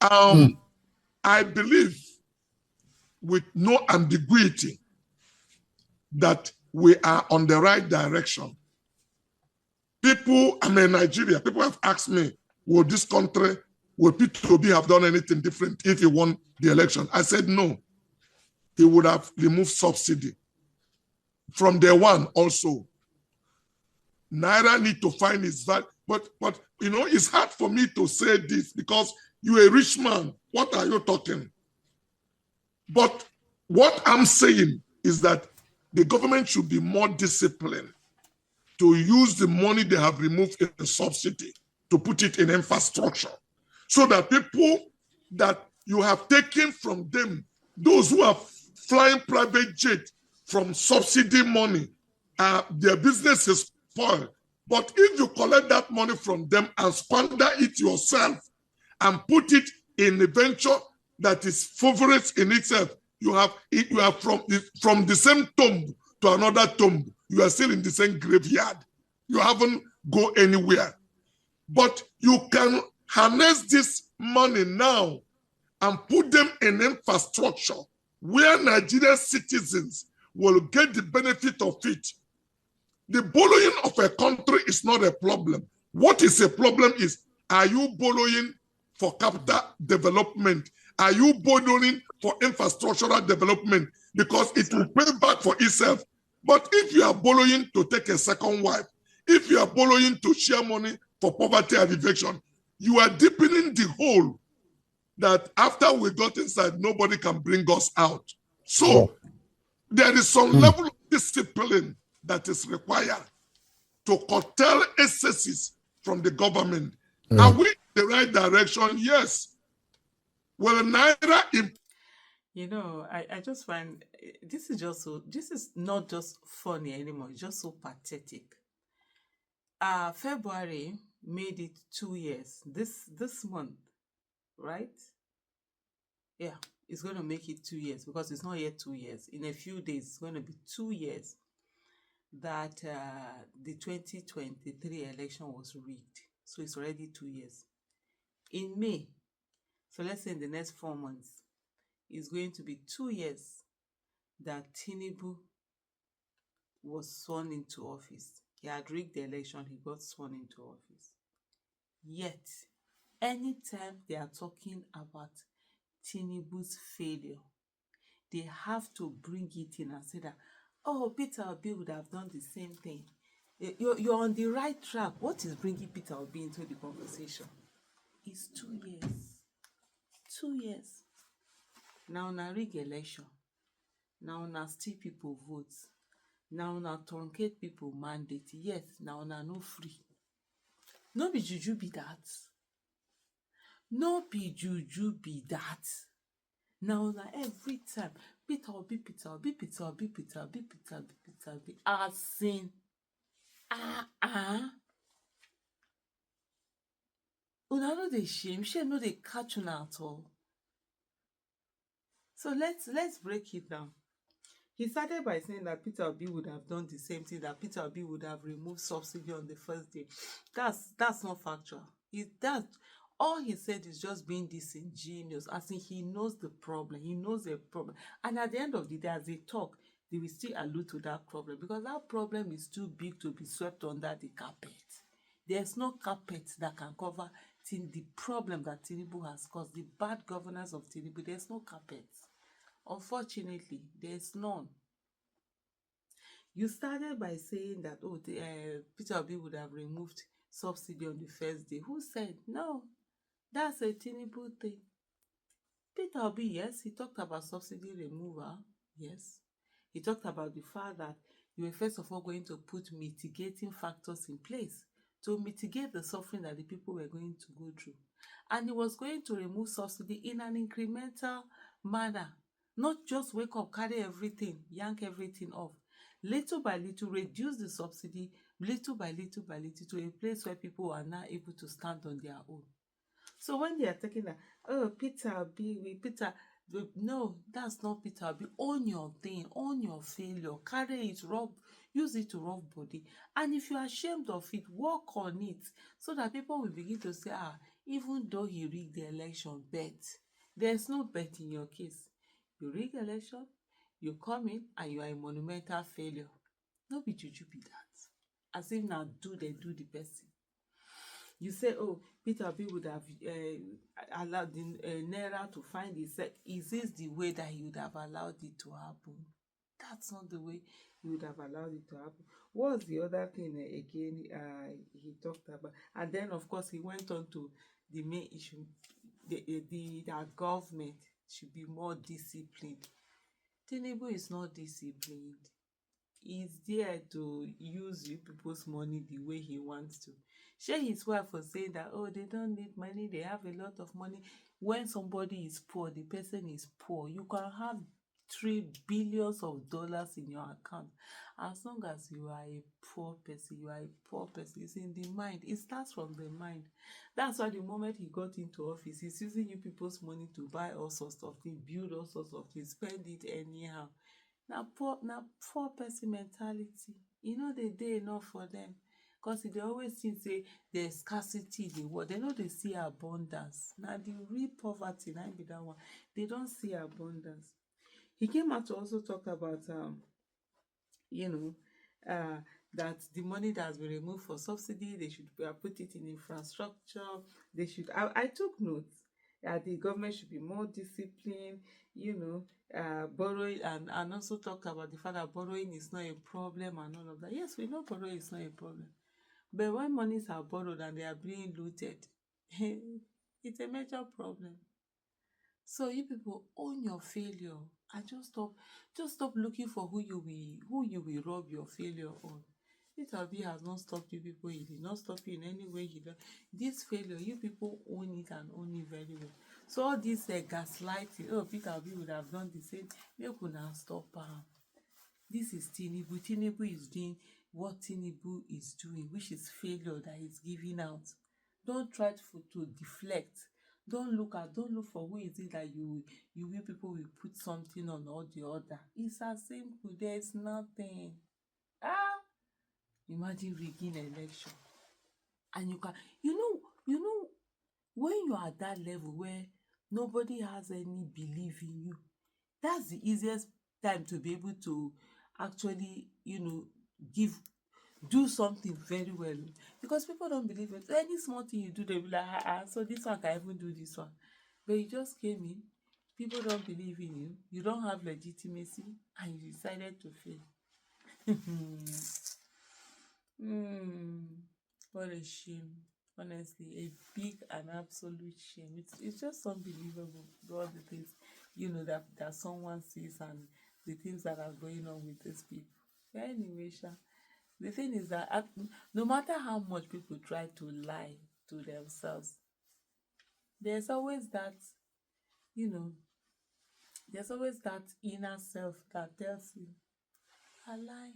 I believe with no ambiguity that we are on the right direction. People, I'm in Nigeria, people have asked me, will this country, will P2B have done anything different if he won the election? I said no. He would have removed subsidy. From day one also, Naira need to find his value. But you know, it's hard for me to say this because you're a rich man. What are you talking? But what I'm saying is that the government should be more disciplined to use the money they have removed in the subsidy to put it in infrastructure so that people that you have taken from them, those who are flying private jet from subsidy money, their business is spoiled. But if you collect that money from them and squander it yourself and put it in a venture that is favorite in itself, you are from the same tomb to another tomb. You are still in the same graveyard. You haven't go anywhere. But you can harness this money now and put them in infrastructure where Nigerian citizens will get the benefit of it. The borrowing of a country is not a problem. What is a problem is, are you borrowing for capital development? Are you borrowing for infrastructural development? Because it will pay back for itself. But if you are borrowing to take a second wife, if you are borrowing to share money for poverty alleviation, you are deepening the hole that after we got inside, nobody can bring us out. So there is some level of discipline that is required to curtail excesses from the government. Are we in the right direction? Yes. Well, Naira. You know, I just find this is not just funny anymore. It's just so pathetic. February made it 2 years. This month, right? Yeah, it's going to make it 2 years because it's not yet 2 years. In a few days, it's going to be 2 years that the 2023 election was rigged. So it's already 2 years. In May, so let's say in the next 4 months, it's going to be 2 years that Tinubu was sworn into office. He had rigged the election, he got sworn into office. Yet, anytime they are talking about Tinubu's failure, they have to bring it in and say that, oh, Peter Obi would have done the same thing. You're on the right track. What is bringing Peter Obi into the conversation? It's 2 years. 2 years. Now na rig election. Now na steal people votes. Now na truncate people mandate. Yes, now na no free. No be juju be that. No be juju be that. Now na every time Peter Obi, Peter Obi, Peter Obi, Peter Obi, Peter Obi, Peter Obi. As in, una no dey shame no dey catch una at all. So let's break it down. He started by saying that Peter Obi would have done the same thing, that Peter Obi would have removed subsidy on the first day. That's not factual. All he said is just being disingenuous, as in he knows the problem. He knows the problem. And at the end of the day, as they talk, they will still allude to that problem because that problem is too big to be swept under the carpet. There's no carpet that can cover the problem that Tinubu has caused, the bad governance of Tinubu. There's no carpet. Unfortunately, there's none. You started by saying that, Peter Obi would have removed subsidy on the first day. Who said? No, that's a Tinubu thing. Peter Obi, yes, he talked about subsidy removal. Yes. He talked about the fact that you were first of all going to put mitigating factors in place to mitigate the suffering that the people were going to go through. And he was going to remove subsidy in an incremental manner. Not just wake up, carry everything, yank everything off. Little by little, reduce the subsidy, little by little by little, to a place where people are now able to stand on their own. So when they are taking that, Peter Obi, no, that's not Peter Obi. Own your thing, own your failure, carry it, use it to rub body. And if you are ashamed of it, work on it so that people will begin to say, even though he rigged the election, bet there's no bet in your case. You rig election, you come in and you are a monumental failure. No be juju be that. As if na do they do the person. You say, oh, Peter Obi would have allowed the Naira to find himself. Is this the way that he would have allowed it to happen? That's not the way he would have allowed it to happen. What's the other thing again he talked about? And then, of course, he went on to the main issue, that government should be more disciplined. Tinubu is not disciplined. He's there to use you people's money the way he wants to. Shey his wife was saying that, oh, they don't need money, they have a lot of money. When somebody is poor, the person is poor. You can have $3 billion in your account. As long as you are a poor person, you are a poor person. It's in the mind. It starts from the mind. That's why the moment he got into office, he's using you people's money to buy all sorts of things, build all sorts of things, spend it anyhow. Na poor person mentality. E no dey enough for them, because they always think say there's scarcity in the world. They no dey see abundance. Na the real poverty na be that one. They don't see abundance. He came out to also talk about you know that the money that has been removed for subsidy, they should put it in infrastructure. They should. I took notes. The government should be more disciplined. Borrowing, and also talk about the fact that borrowing is not a problem and all of that. Yes, we know borrowing is not a problem, but when monies are borrowed and they are being looted, it's a major problem. So you people own your failure and just stop looking for who you will rub your failure on. Peter Obi has not stopped you people. He did not stop you in any way. This failure, you people own it and own it very well. So all this gaslighting, oh, Peter Obi would have done the same. Make una stop am. This is Tinubu. Tinubu is doing what Tinubu is doing, which is failure that he's giving out. Don't try to deflect. Don't look for who is it that you people will put something on or the other. It's as simple. There's nothing. Imagine rigging election. And you know, when you are at that level where nobody has any belief in you, that's the easiest time to be able to actually, do something very well, because people don't believe it. Any small thing you do, they'll be like, so this one can even do this one. But you just came in, people don't believe in you, you don't have legitimacy, and you decided to fail. What a shame. Honestly, a big and absolute shame. It's just unbelievable, all the things that someone sees and the things that are going on with these people. But anyway, the thing is that no matter how much people try to lie to themselves, there's always that inner self that tells you, I lie.